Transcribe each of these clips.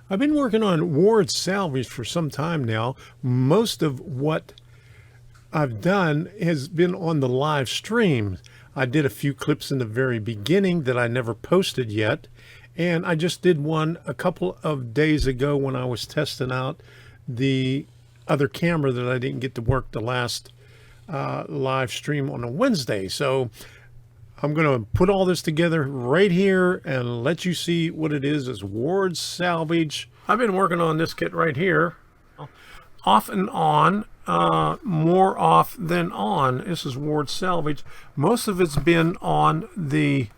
I've been working on Ward Salvage for some time now. Most of what I've done has been on the live stream. I did a few clips in the very beginning that I never posted yet. And I just did one a couple of days ago when I was testing out the other camera that I didn't get to work the last live stream on a Wednesday. So I'm going to put all this together right here and let you see what it is as Ward Salvage. I've been working on this kit right here, off and on, more off than on. This is Ward Salvage. Most of it's been on the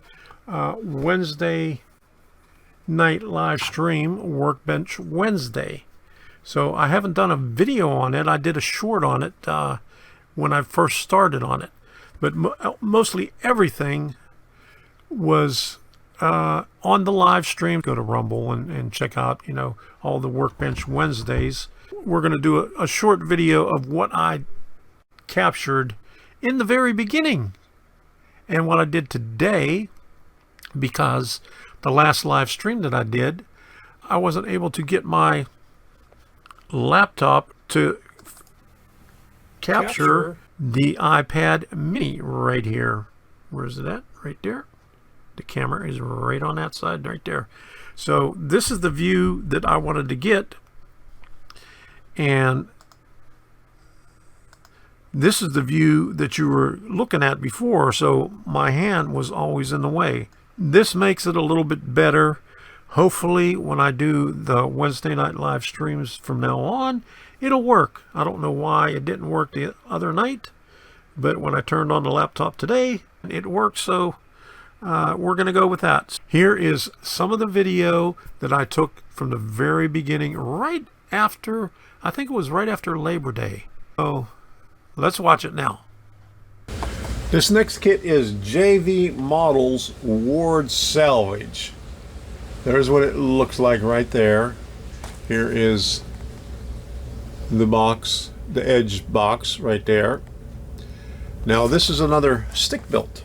Wednesday night live stream, Workbench Wednesday. So I haven't done a video on it. I did a short on it when I first started on it. But mostly everything was on the live stream. Go to Rumble and check out, all the Workbench Wednesdays. We're going to do a short video of what I captured in the very beginning and what I did today, because the last live stream that I did, I wasn't able to get my laptop to capture the iPad mini right here. Where's it at? Right there. The camera is right on that side right there. So this is the view that I wanted to get, and this is the view that you were looking at before, so my hand was always in the way. This makes it a little bit better. Hopefully when I do the Wednesday night live streams from now on, it'll work. I don't know why it didn't work the other night, but when I turned on the laptop today, it worked, so we're going to go with that. Here is some of the video that I took from the very beginning, right after, I think it was right after Labor Day. So let's watch it now. This next kit is JV Models Ward Salvage. There's what it looks like right there. Here is the box, the edge box right there. Now this is another stick built.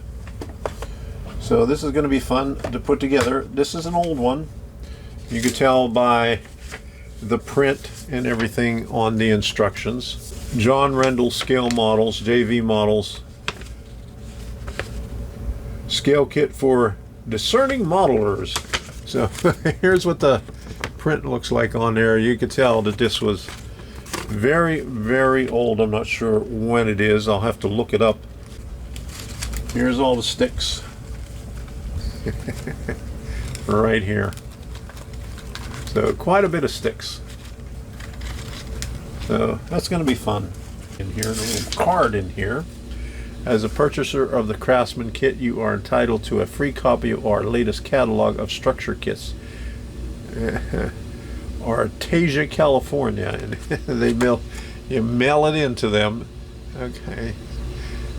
So this is going to be fun to put together. This is an old one. You can tell by the print and everything on the instructions. John Rendell Scale Models, JV Models. Scale kit for discerning modelers. So here's what the print looks like on there. You can tell that this was very, very old. I'm not sure when it is. I'll have to look it up. Here's all the sticks. Right here. So quite a bit of sticks. So that's going to be fun. In here, a little card in here. As a purchaser of the Craftsman kit, you are entitled to a free copy of our latest catalog of structure kits. Artesia, California, and you mail it in to them. Okay.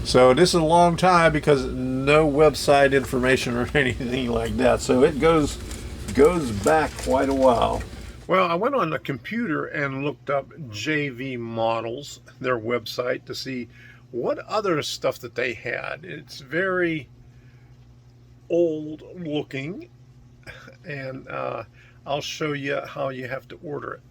So this is a long time because no website information or anything like that. So it goes back quite a while. Well, I went on the computer and looked up JV Models, their website, to see what other stuff that they had. It's very old looking, and I'll show you how you have to order it.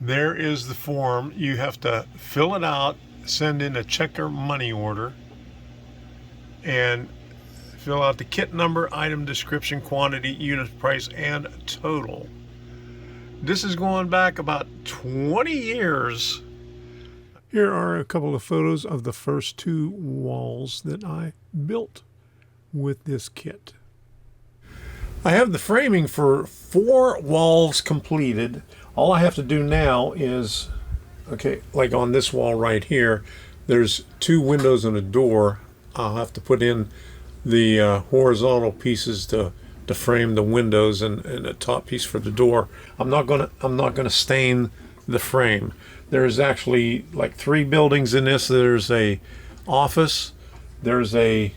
There is the form. You have to fill it out, send in a check or money order, and fill out the kit number, item description, quantity, unit price, and total. This is going back about 20 years. Here are a couple of photos of the first two walls that I built with this kit. I have the framing for 4 walls completed. All I have to do now is, okay, like on this wall right here, there's 2 windows and a door. I'll have to put in the horizontal pieces to frame the windows and a top piece for the door. I'm not gonna stain the frame. There's actually like 3 buildings in this. There's a office, there's a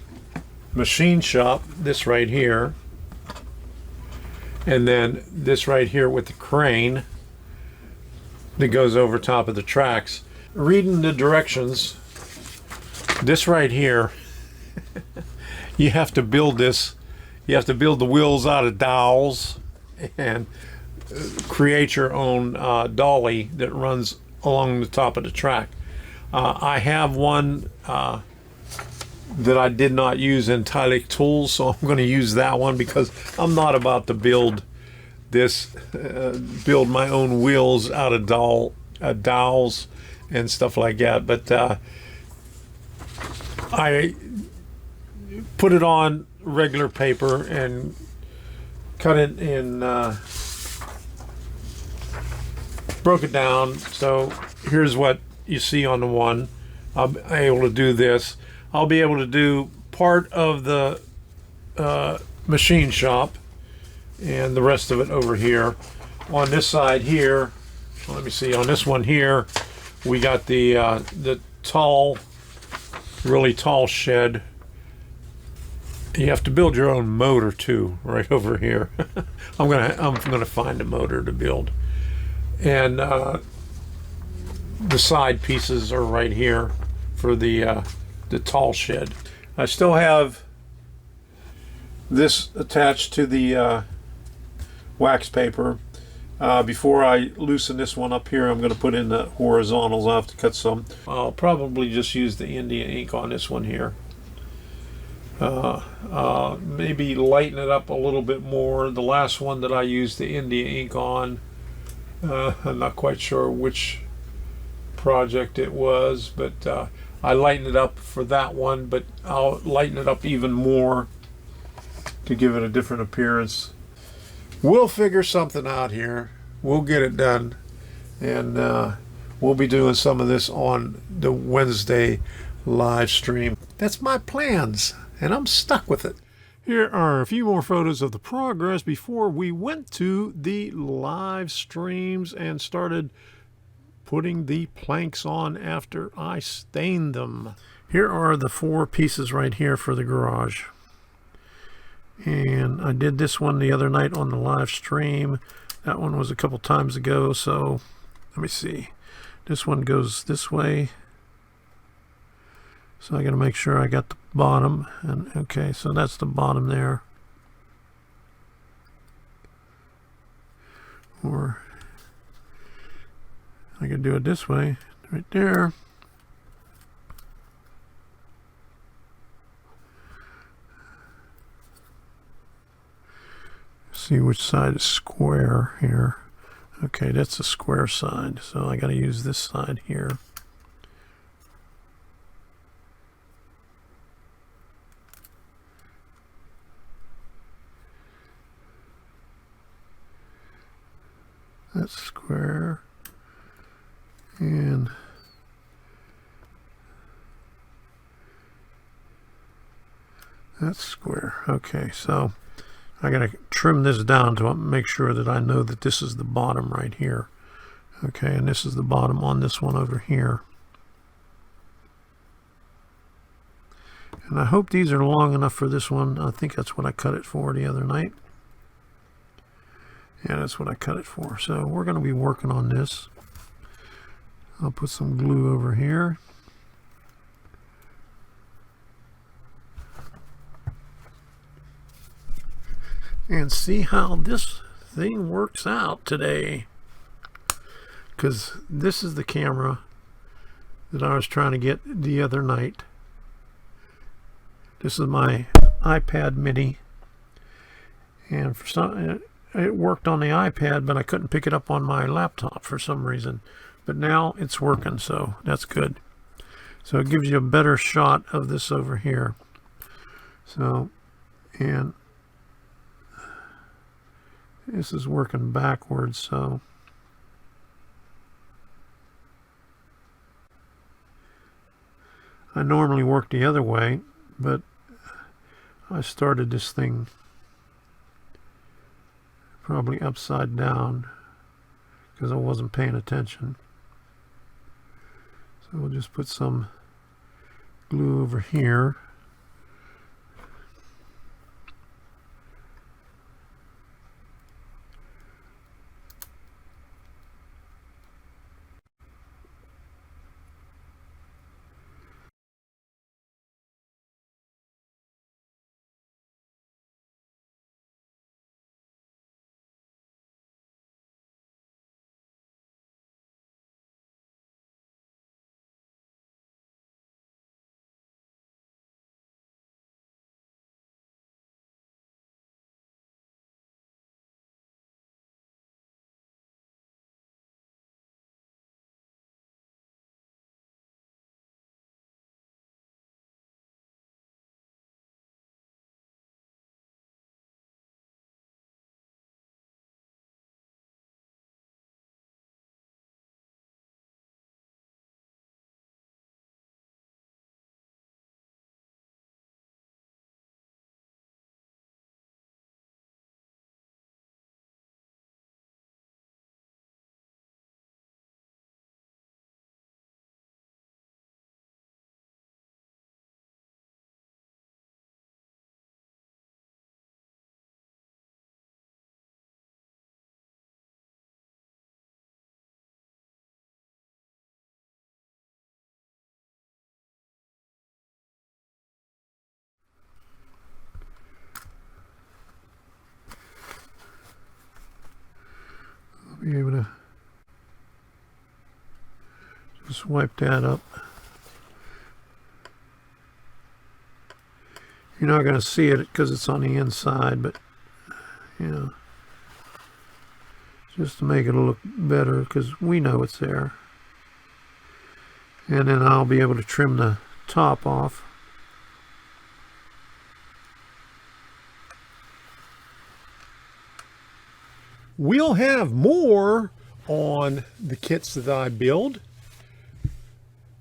machine shop, this right here, and then this right here with the crane that goes over top of the tracks. Reading the directions, this right here, you have to build this. You have to build the wheels out of dowels, and create your own dolly that runs along the top of the track. I have one that I did not use in Tylik Tools, so I'm going to use that one because I'm not about to build build my own wheels out of dowels and stuff like that. But I put it on regular paper and cut it in, broke it down. So here's what you see on the one. I'll be able to do this. I'll be able to do part of the machine shop and the rest of it over here. On this side here, let me see, on this one here, we got the tall, really tall shed. You have to build your own motor too, right over here. I'm gonna find a motor to build, and the side pieces are right here for the tall shed. I still have this attached to the wax paper. Before I loosen this one up here, I'm going to put in the horizontals. I'll have to cut some. I'll probably just use the India ink on this one here. Maybe lighten it up a little bit more. The last one that I used the India ink on, I'm not quite sure which project it was, but I lightened it up for that one, but I'll lighten it up even more to give it a different appearance. We'll figure something out here. We'll get it done, and we'll be doing some of this on the Wednesday live stream. That's my plans, and I'm stuck with it. Here are a few more photos of the progress before we went to the live streams and started putting the planks on after I stained them. Here are the 4 pieces right here for the garage. And I did this one the other night on the live stream. That one was a couple times ago, so let me see. This one goes this way. So I got to make sure I got the bottom. And okay, so that's the bottom there. Or I can do it this way, right there. See which side is square here. Okay, that's the square side, so I got to use this side here. That's square. And that's square. Okay, so I gotta trim this down to make sure that I know that this is the bottom right here. Okay, and this is the bottom on this one over here. And I hope these are long enough for this one. I think that's what I cut it for the other night. Yeah, that's what I cut it for. So we're gonna be working on this. I'll put some glue over here. And see how this thing works out today. Because this is the camera that I was trying to get the other night. This is my iPad mini. And for some, it worked on the iPad, but I couldn't pick it up on my laptop for some reason. But now it's working, so that's good. So it gives you a better shot of this over here. So, and this is working backwards, so I normally work the other way, but I started this thing probably upside down because I wasn't paying attention. So we'll just put some glue over here. Just wipe that up. You're not going to see it because it's on the inside, but you know, just to make it look better because we know it's there. And then I'll be able to trim the top off. We'll have more on the kits that I build,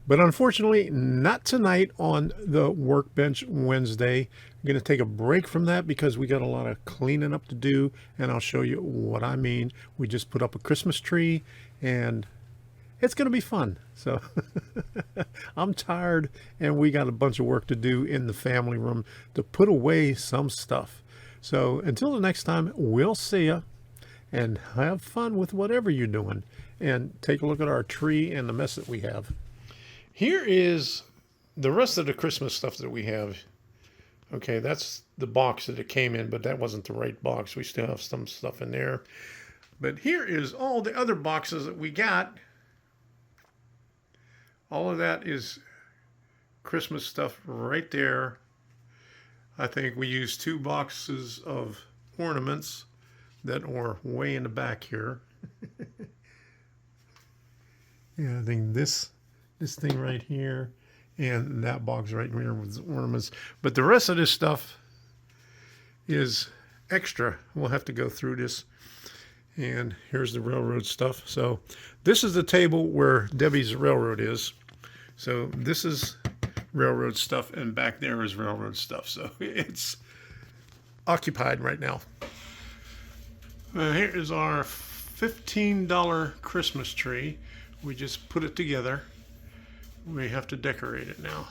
but unfortunately not tonight on the Workbench Wednesday. I'm going to take a break from that because we got a lot of cleaning up to do, and I'll show you what I mean. We just put up a Christmas tree and it's going to be fun. So I'm tired and we got a bunch of work to do in the family room to put away some stuff. So until the next time, we'll see ya. And have fun with whatever you're doing. And take a look at our tree and the mess that we have. Here is the rest of the Christmas stuff that we have. Okay, that's the box that it came in, but that wasn't the right box. We still have some stuff in there. But here is all the other boxes that we got. All of that is Christmas stuff right there. I think we used 2 boxes of ornaments that are way in the back here. Yeah, I think this thing right here and that box right here with ornaments. But the rest of this stuff is extra. We'll have to go through this. And here's the railroad stuff. So this is the table where Debbie's railroad is. So this is railroad stuff and back there is railroad stuff. So it's occupied right now. Here is our $15 Christmas tree. We just put it together. We have to decorate it now.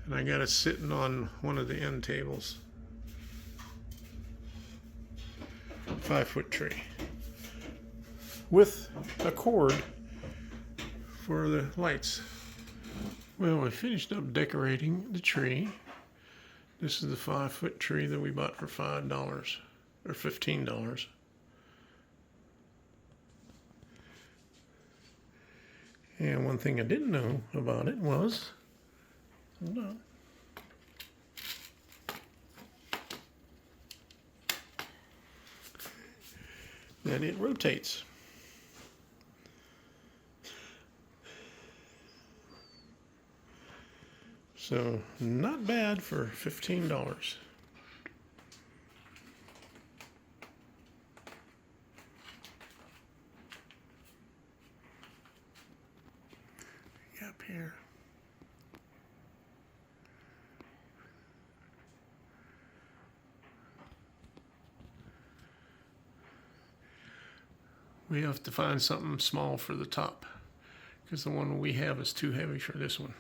And I got it sitting on one of the end tables. 5-foot tree. With a cord for the lights. Well, we finished up decorating the tree. This is the 5-foot tree that we bought for $5. Or $15. And one thing I didn't know about it was, hold on, that it rotates. So not bad for $15. Up here. We have to find something small for the top because the one we have is too heavy for this one.